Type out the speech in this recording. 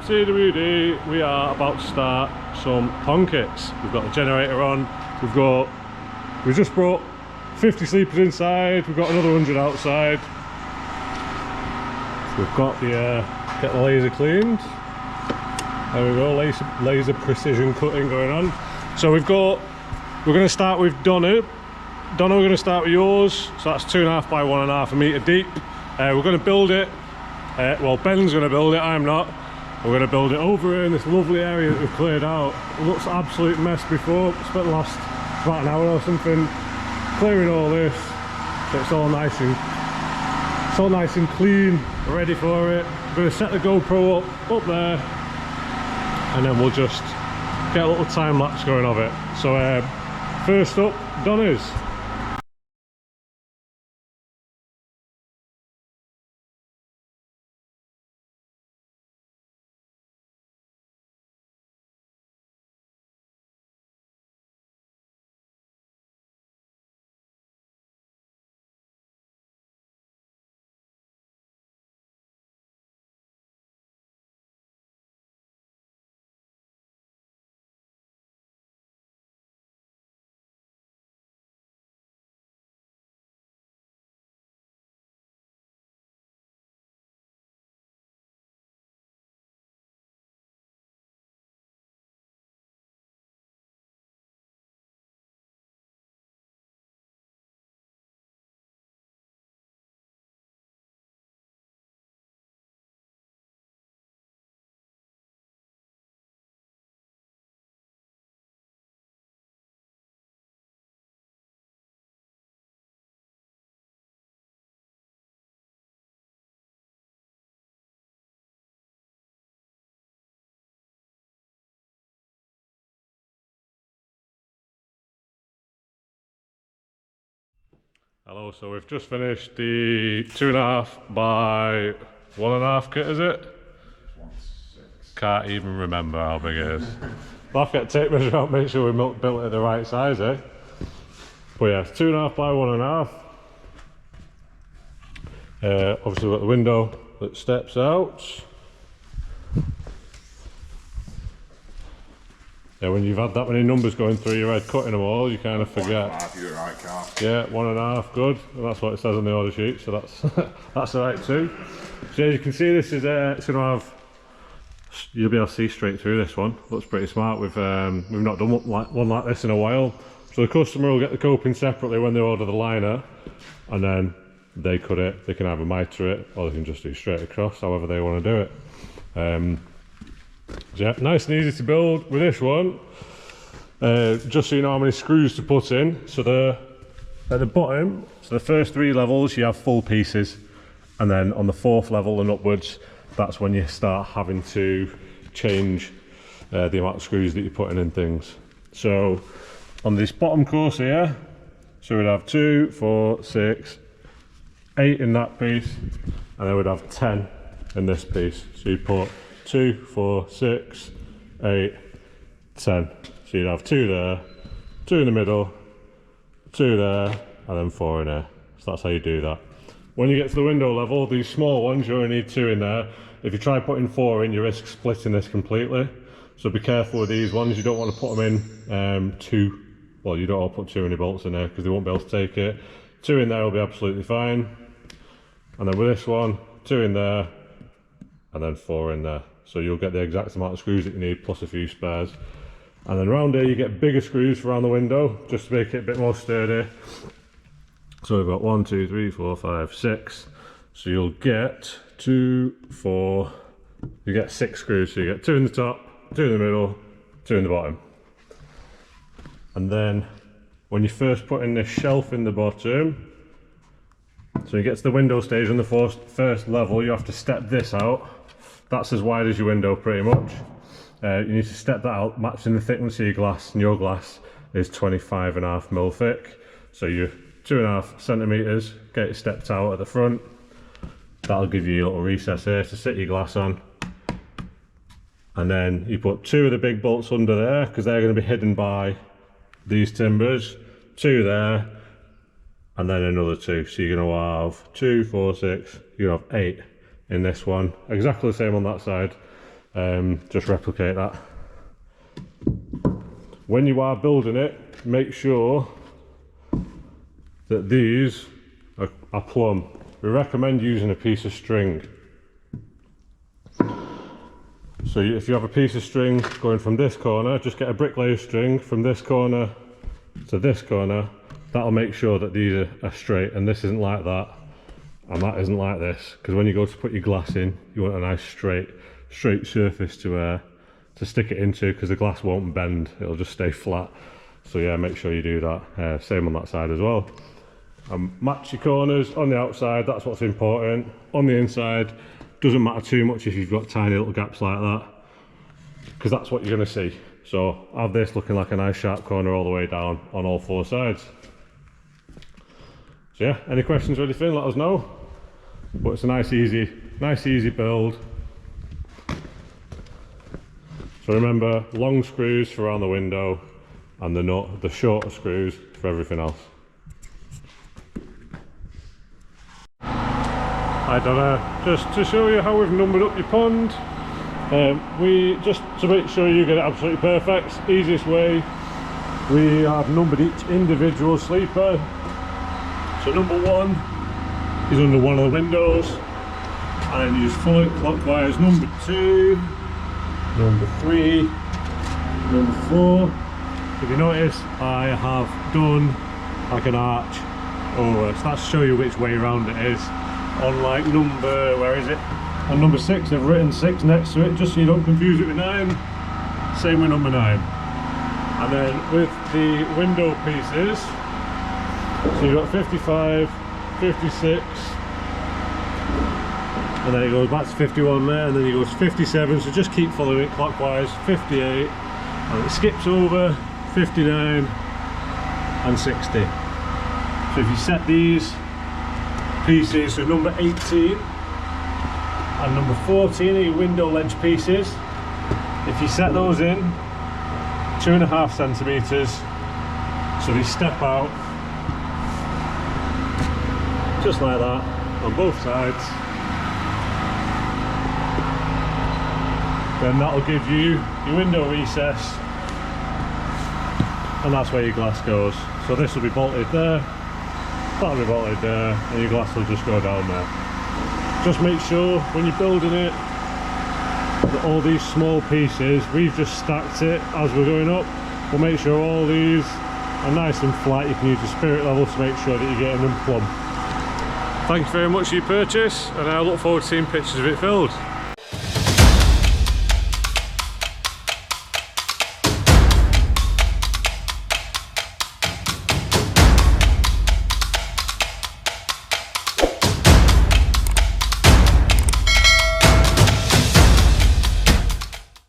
TWD, we are about to start some pond kits. We've got the generator on, we've just brought 50 sleepers inside, we've got another 100 outside. We've got the get the laser cleaned. There we go, laser precision cutting going on. So we're going to start with Donna. Donna, we're going to start with yours. So that's 2.5 by 1.5 metre deep. We're going to build it. Well, Ben's going to build it, I'm not. We're going to build it over here in this lovely area that we've cleared out. It looks an absolute mess before. Spent the last about an hour or something clearing all this. So it's all nice and clean, ready for it. We're going to set the GoPro up there, and then we'll just get a little time lapse going of it. So first up, Donna's. Hello, so we've just finished the 2.5 by 1.5 kit, is it? 1.6. Can't even remember how big it is. I'll have to get a tape measure out, make sure we built it at the right size, eh? But yeah, it's 2.5 by 1.5. Obviously we've got the window that steps out. Yeah, when you've had that many numbers going through your head cutting them all, you kind of forget. 1.5, you're right, Carl. Yeah, 1.5, good. And that's what it says on the order sheet, so that's that's the right too. So as you can see, this is it's going to have, you'll be able to see straight through this one. Looks pretty smart. We've not done one like this in a while. So the customer will get the coping separately when they order the liner, and then they cut it. They can either miter it, or they can just do straight across, however they want to do it. So yeah, nice and easy to build with this one. Just so you know how many screws to put in. So at the bottom, so the first 3 levels you have full pieces, and then on the 4th level and upwards, that's when you start having to change the amount of screws that you're putting in things. So on this bottom course here, so we'd have 2, 4, 6, 8 in that piece, and then we'd have 10 in this piece. So you put 2, 4, 6, 8, 10. So you'd have 2 there, 2 in the middle, 2 there, and then 4 in there. So that's how you do that. When you get to the window level, these small ones, you only need 2 in there. If you try putting 4 in, you risk splitting this completely. So be careful with these ones. You don't want to put them in well, you don't want to put too many bolts in there because they won't be able to take it. 2 in there will be absolutely fine. And then with this one, 2 in there, and then 4 in there. So you'll get the exact amount of screws that you need, plus a few spares. And then around here you get bigger screws for around the window, just to make it a bit more sturdy. So we've got 1, 2, 3, 4, 5, 6. So you'll get 2, 4, you get 6 screws. So you get 2 in the top, 2 in the middle, 2 in the bottom. And then when you first put in this shelf in the bottom, so you get to the window stage on the first level, you have to step this out. That's as wide as your window pretty much. You need to step that out, matching the thickness of your glass, and your glass is 25.5mm thick. So you're 2.5 centimetres, get it stepped out at the front. That'll give you a little recess here to sit your glass on. And then you put 2 of the big bolts under there, because they're going to be hidden by these timbers. 2 there, and then another 2. So you're going to have 2, 4, 6, you're going to have 8 in this one. Exactly the same on that side. just replicate that. When you are building it, make sure that these are plumb. We recommend using a piece of string. So if you have a piece of string going from this corner, just get a bricklayer string from this corner to this corner. That'll make sure that these are straight, and this isn't like that, and that isn't like this. Because when you go to put your glass in, you want a nice straight surface to stick it into, because the glass won't bend, it'll just stay flat. So yeah, make sure you do that. Same on that side as well. Match your corners on the outside, that's what's important. On the inside, doesn't matter too much if you've got tiny little gaps like that, because that's what you're going to see. So have this looking like a nice sharp corner all the way down on all 4 sides. So yeah, any questions or anything, let us know. But it's a nice easy build. So remember, long screws for around the window and the shorter screws for everything else. Hi Donna, just to show you how we've numbered up your pond. We just to make sure you get it absolutely perfect, easiest way, we have numbered each individual sleeper. So number 1 is under one of the windows, and then you just follow it clockwise. Number 2, number 3, number 4. If you notice, I have done like an arch over, so that's to show you which way around it is. On like number, where is it? On number 6, I've written 6 next to it, just so you don't confuse it with 9. Same with number 9. And then with the window pieces, so you've got 55, 56, and then it goes back to 51 there, and then it goes 57, so just keep following it clockwise. 58, and it skips over 59 and 60. So if you set these pieces, so number 18 and number 14 are your window ledge pieces. If you set those in 2.5 centimeters, so they step out just like that on both sides, then that'll give you your window recess, and that's where your glass goes. So this will be bolted there, that'll be bolted there, and your glass will just go down there. Just make sure when you're building it that all these small pieces, we've just stacked it as we're going up. We'll make sure all these are nice and flat. You can use the spirit level to make sure that you're getting them plumb. Thank you very much for your purchase, and I look forward to seeing pictures of it filled.